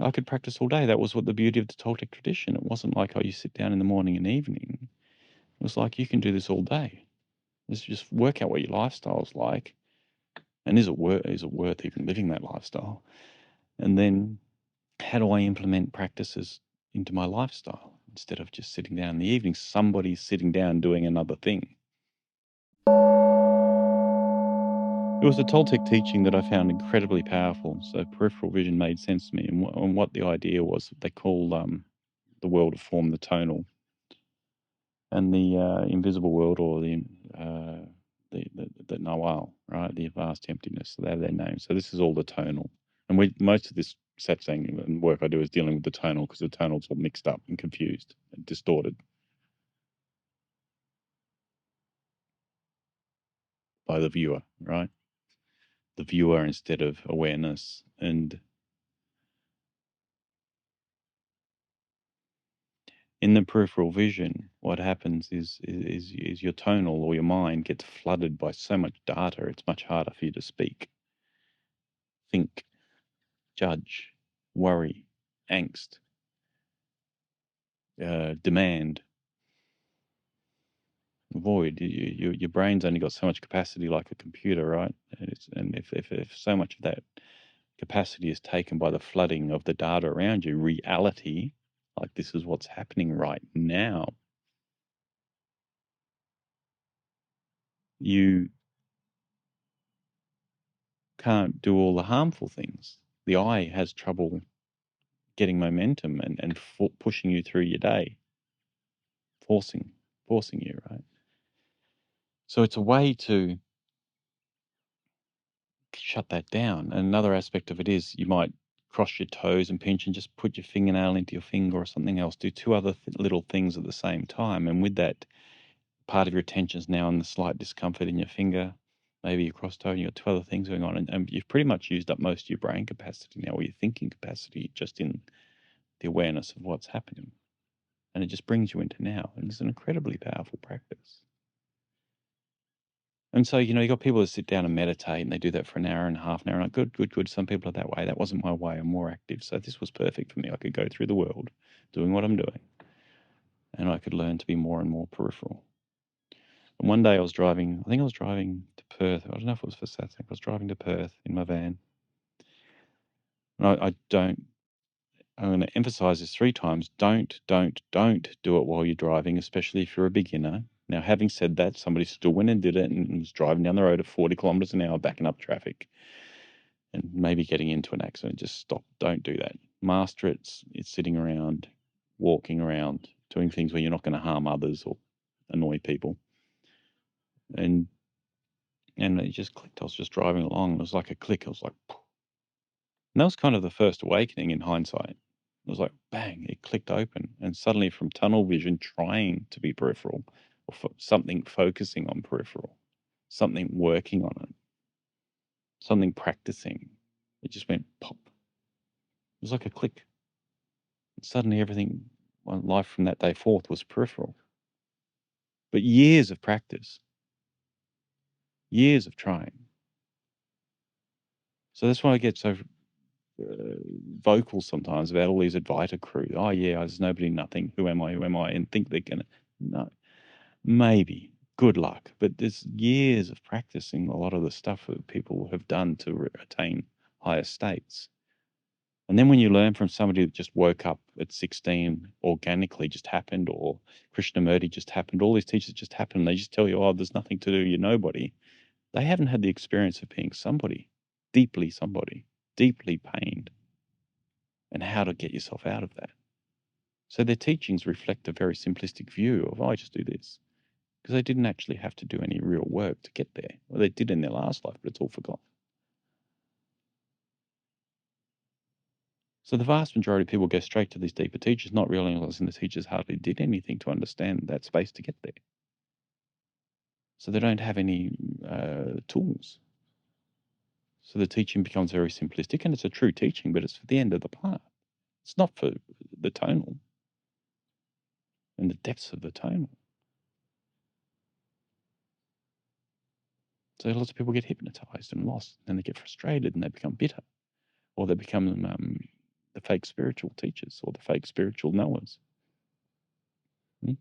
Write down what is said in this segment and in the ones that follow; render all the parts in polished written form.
I could practice all day. That was what the beauty of the Toltec tradition. It wasn't like, oh, you sit down in the morning and evening. It was like, you can do this all day. Let's just work out what your lifestyle's like. And is it worth even living that lifestyle? And then how do I implement practices into my lifestyle instead of just sitting down in the evening? Somebody's sitting down doing another thing. It was a Toltec teaching that I found incredibly powerful. So peripheral vision made sense to me, and what the idea was. They call the world of form the tonal, and the invisible world, or the Nawal, right? The vast emptiness. So they have their names. So this is all the tonal, and most of this satsang and work I do is dealing with the tonal, because the tonal's all mixed up and confused and distorted by the viewer, right? The viewer instead of awareness. And in the peripheral vision, what happens is your tonal, or your mind, gets flooded by so much data. It's much harder for you to speak, think, judge, worry, angst, demand, void. Your brain's only got so much capacity, like a computer, right? And if so much of that capacity is taken by the flooding of the data around you, reality, like this is what's happening right now, you can't do all the harmful things. The eye has trouble getting momentum and pushing you through your day, forcing you, right? So it's a way to shut that down. And another aspect of it is, you might cross your toes and pinch and just put your fingernail into your finger or something else. Do two other little things at the same time. And with that, part of your attention's now on the slight discomfort in your finger, maybe your cross toe, and you've got two other things going on. And you've pretty much used up most of your brain capacity now, or your thinking capacity, just in the awareness of what's happening. And it just brings you into now. And it's an incredibly powerful practice. And so, you got people that sit down and meditate, and they do that for an hour and a half, an hour. And good. Some people are that way. That wasn't my way. I'm more active. So this was perfect for me. I could go through the world doing what I'm doing, and I could learn to be more and more peripheral. And one day I think I was driving to Perth. I don't know if it was for Satsang. I was driving to Perth in my van. And I'm going to emphasize this 3 times. Don't do it while you're driving, especially if you're a beginner. Now, having said that, somebody still went and did it and was driving down the road at 40 kilometers an hour, backing up traffic and maybe getting into an accident. Just stop. Don't do that. Master it. It's sitting around, walking around, doing things where you're not going to harm others or annoy people. And it just clicked. I was just driving along. It was like a click. I was like, poof. And that was kind of the first awakening in hindsight. It was like, bang, it clicked open. And suddenly, from tunnel vision, trying to be peripheral, or something focusing on peripheral, something working on it, something practicing, it just went pop. It was like a click. And suddenly, everything, my life from that day forth, was peripheral. But years of practice, years of trying. So that's why I get so vocal sometimes about all these Advaita crew. Oh, yeah, there's nobody, nothing. Who am I? And think they're going to. No. Maybe. Good luck. But there's years of practicing a lot of the stuff that people have done to attain higher states. And then when you learn from somebody that just woke up at 16, organically just happened, or Krishnamurti just happened, all these teachers just happened, they just tell you, oh, there's nothing to do, you're nobody. They haven't had the experience of being somebody, deeply pained, and how to get yourself out of that. So their teachings reflect a very simplistic view of, oh, I just do this. Because they didn't actually have to do any real work to get there. Well, they did in their last life, but it's all forgotten. So the vast majority of people go straight to these deeper teachers, not realizing the teachers hardly did anything to understand that space to get there. So they don't have any tools. So the teaching becomes very simplistic, and it's a true teaching, but it's for the end of the path. It's not for the tonal and the depths of the tonal. So lots of people get hypnotized and lost, and they get frustrated, and they become bitter, or they become the fake spiritual teachers or the fake spiritual knowers. Hmm?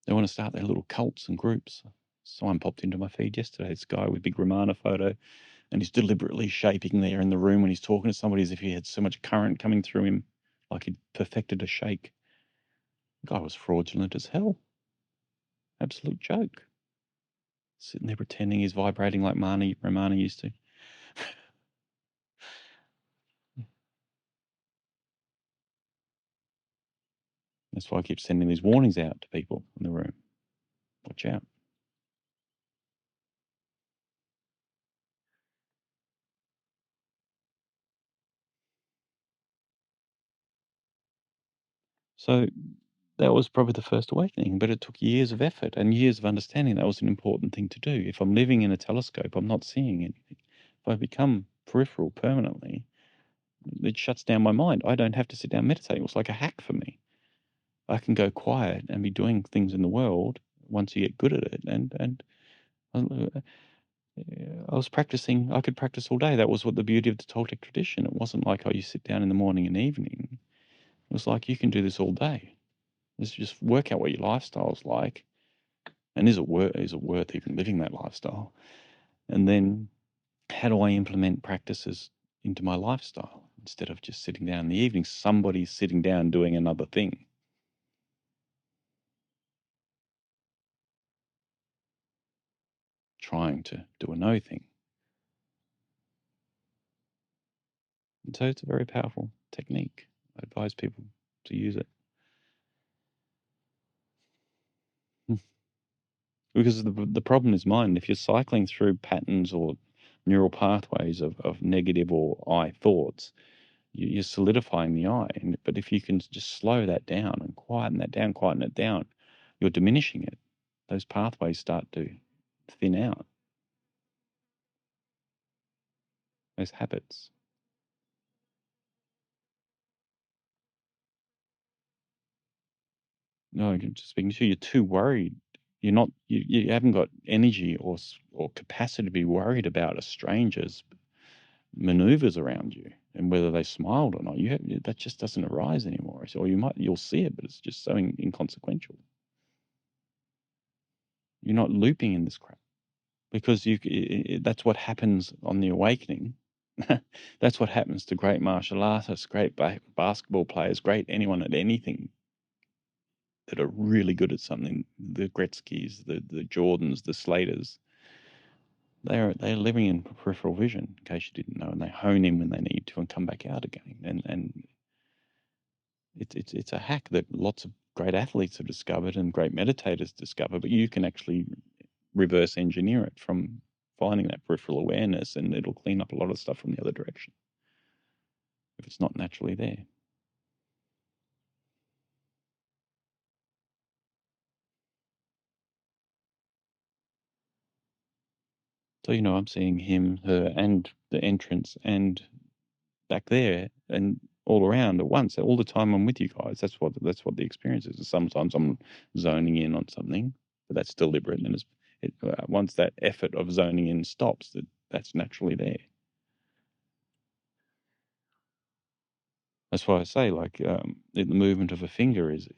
They want to start their little cults and groups. Someone popped into my feed yesterday, this guy with big Ramana photo, and he's deliberately shaping there in the room when he's talking to somebody as if he had so much current coming through him, like he'd perfected a shake. The guy was fraudulent as hell. Absolute joke. Sitting there pretending he's vibrating like Ramana used to. That's why I keep sending these warnings out to people in the room. Watch out. So that was probably the first awakening, but it took years of effort and years of understanding that was an important thing to do. If I'm living in a telescope, I'm not seeing anything. If I become peripheral permanently, it shuts down my mind. I don't have to sit down and meditate. It was like a hack for me. I can go quiet and be doing things in the world once you get good at it. And I was practicing. I could practice all day. That was what the beauty of the Toltec tradition. It wasn't like, oh, you sit down in the morning and evening. It was like, you can do this all day. Let's just work out what your lifestyle's like, and is it worth even living that lifestyle? And then how do I implement practices into my lifestyle instead of just sitting down in the evening? Somebody's sitting down doing another thing, trying to do a no thing. And so it's a very powerful technique. I advise people to use it. Because the problem is mind. If you're cycling through patterns or neural pathways of negative or I thoughts, you're solidifying the I. But if you can just slow that down and quieten it down, you're diminishing it. Those pathways start to thin out, those habits. No, you're just speaking to you, you're too worried. You're not. You haven't got energy or capacity to be worried about a stranger's maneuvers around you and whether they smiled or not. That just doesn't arise anymore. Or you'll see it, but it's just so inconsequential. You're not looping in this crap because that's what happens on the awakening. That's what happens to great martial artists, great basketball players, great anyone at anything that are really good at something. The Gretzkys, the Jordans, the Slaters. They're living in peripheral vision, in case you didn't know, and they hone in when they need to and come back out again. And it's a hack that lots of great athletes have discovered and great meditators discover, but you can actually reverse engineer it from finding that peripheral awareness, and it'll clean up a lot of stuff from the other direction if it's not naturally there. So, I'm seeing him, her, and the entrance and back there and all around at once. All the time I'm with you guys. That's what the experience is. Sometimes I'm zoning in on something, but that's deliberate. And once that effort of zoning in stops, that's naturally there. That's why I say, like, the movement of a finger is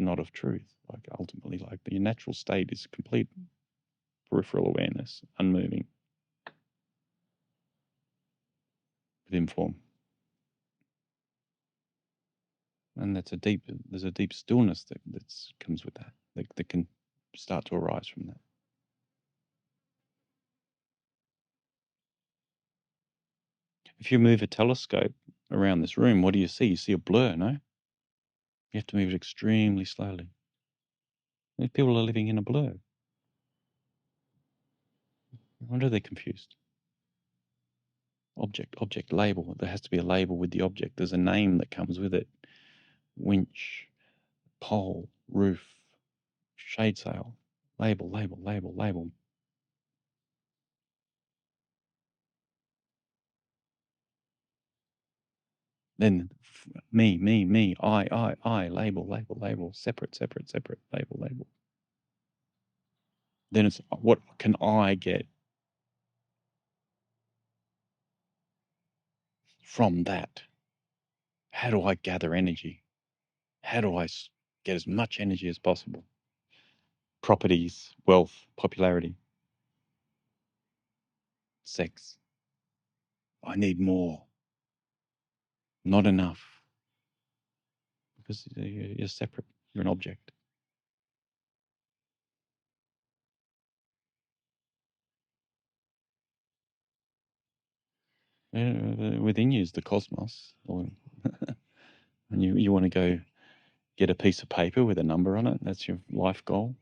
not of truth. Like, ultimately, like, your natural state is complete peripheral awareness, unmoving, within form. And there's a deep stillness that comes with that can start to arise from that. If you move a telescope around this room, what do you see? You see a blur, no? You have to move it extremely slowly. If people are living in a blur, no wonder they're confused. Object, label. There has to be a label with the object. There's a name that comes with it. Winch, pole, roof, shade sail. Label, label, label, label. Then me, I, label, label, label, separate, separate, separate, label, label. Then it's what can I get? From that, how do I gather energy? How do I get as much energy as possible? Properties, wealth, popularity, sex. I need more, not enough, because you're separate. You're an object. Within you is the cosmos. And you want to go get a piece of paper with a number on it. That's your life goal.